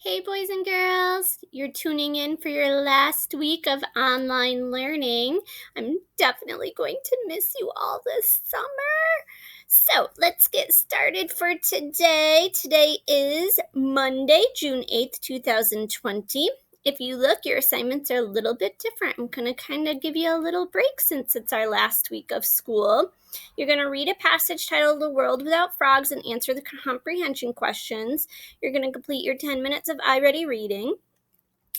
Hey, boys and girls, you're tuning in for your last week of online learning. I'm definitely going to miss you all this summer. So let's get started for today. Today is Monday, June 8th, 2020. If you look, your assignments are a little bit different. I'm going to kind of give you a little break since it's our last week of school. You're going to read a passage titled The World Without Frogs and answer the comprehension questions. You're going to complete your 10 minutes of iReady reading.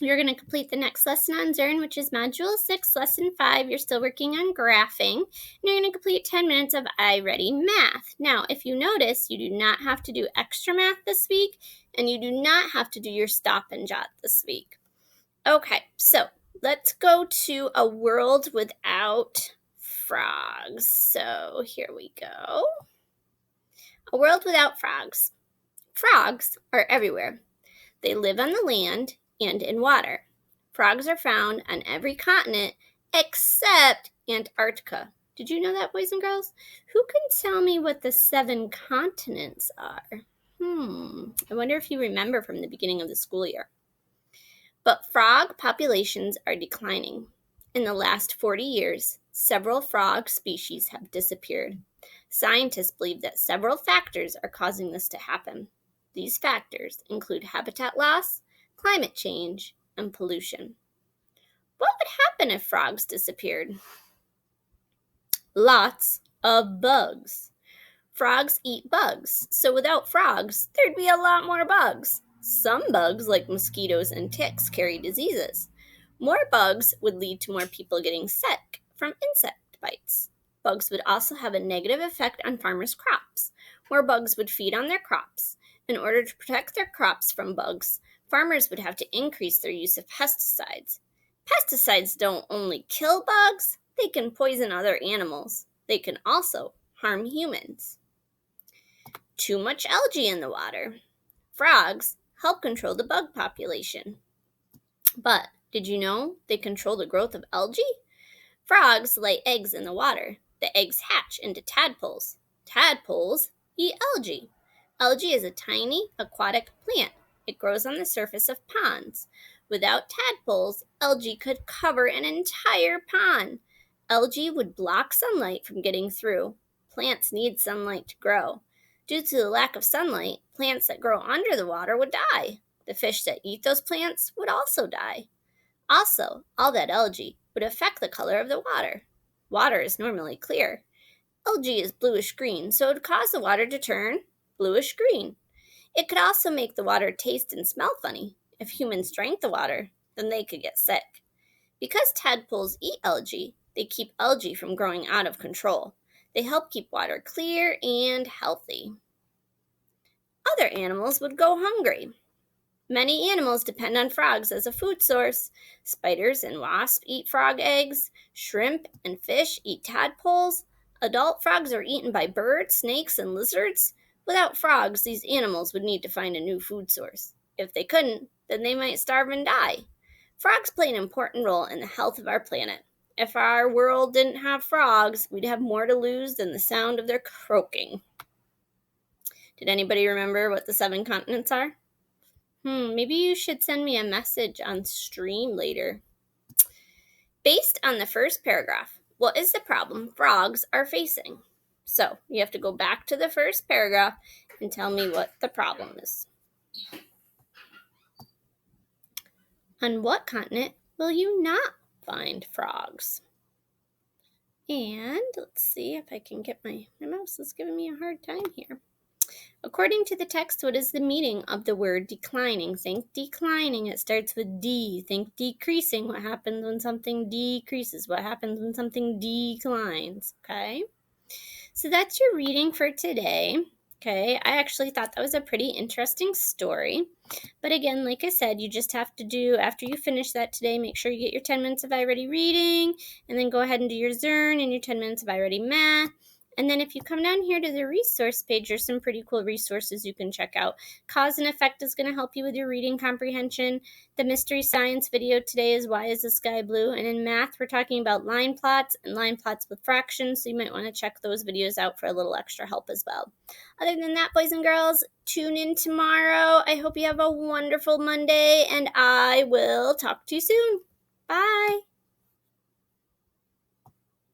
You're going to complete the next lesson on Zearn, which is Module 6, Lesson 5. You're still working on graphing. And you're going to complete 10 minutes of iReady math. Now, if you notice, you do not have to do extra math this week, and you do not have to do your stop and jot this week. Okay, so let's go to A World Without Frogs. So here we go. A World Without Frogs. Frogs are everywhere. They live on the land and in water. Frogs are found on every continent except Antarctica. Did you know that, boys and girls? Who can tell me what the 7 continents are? I wonder if you remember from the beginning of the school year. But frog populations are declining. In the last 40 years, several frog species have disappeared. Scientists believe that several factors are causing this to happen. These factors include habitat loss, climate change, and pollution. What would happen if frogs disappeared? Lots of bugs. Frogs eat bugs, so without frogs, there'd be a lot more bugs. Some bugs, like mosquitoes and ticks, carry diseases. More bugs would lead to more people getting sick from insect bites. Bugs would also have a negative effect on farmers' crops. More bugs would feed on their crops. In order to protect their crops from bugs, farmers would have to increase their use of pesticides. Pesticides don't only kill bugs, they can poison other animals. They can also harm humans. Too much algae in the water. Frogs help control the bug population. But did you know they control the growth of algae? Frogs lay eggs in the water. The eggs hatch into tadpoles. Tadpoles eat algae. Algae is a tiny aquatic plant. It grows on the surface of ponds. Without tadpoles, algae could cover an entire pond. Algae would block sunlight from getting through. Plants need sunlight to grow. Due to the lack of sunlight, plants that grow under the water would die. The fish that eat those plants would also die. Also, all that algae would affect the color of the water. Water is normally clear. Algae is bluish-green, so it would cause the water to turn bluish-green. It could also make the water taste and smell funny. If humans drank the water, then they could get sick. Because tadpoles eat algae, they keep algae from growing out of control. They help keep water clear and healthy. Other animals would go hungry. Many animals depend on frogs as a food source. Spiders and wasps eat frog eggs. Shrimp and fish eat tadpoles. Adult frogs are eaten by birds, snakes, and lizards. Without frogs, these animals would need to find a new food source. If they couldn't, then they might starve and die. Frogs play an important role in the health of our planet. If our world didn't have frogs, we'd have more to lose than the sound of their croaking. Did anybody remember what the 7 continents are? Maybe you should send me a message on stream later. Based on the first paragraph, what is the problem frogs are facing? So you have to go back to the first paragraph and tell me what the problem is. On what continent will you not find frogs? And let's see if I can get my mouse is giving me a hard time here. According to the text, what is the meaning of the word declining? Think declining. It starts with D. Think decreasing. What happens when something decreases? What happens when something declines? Okay? So that's your reading for today. Okay? I actually thought that was a pretty interesting story. But again, like I said, you just have to do, after you finish that today, make sure you get your 10 minutes of iReady reading, and then go ahead and do your Zearn and your 10 minutes of iReady math. And then if you come down here to the resource page, there's some pretty cool resources you can check out. Cause and effect is going to help you with your reading comprehension. The mystery science video today is why is the sky blue? And in math, we're talking about line plots and line plots with fractions, so you might want to check those videos out for a little extra help as well. Other than that, boys and girls, tune in tomorrow. I hope you have a wonderful Monday, and I will talk to you soon. Bye.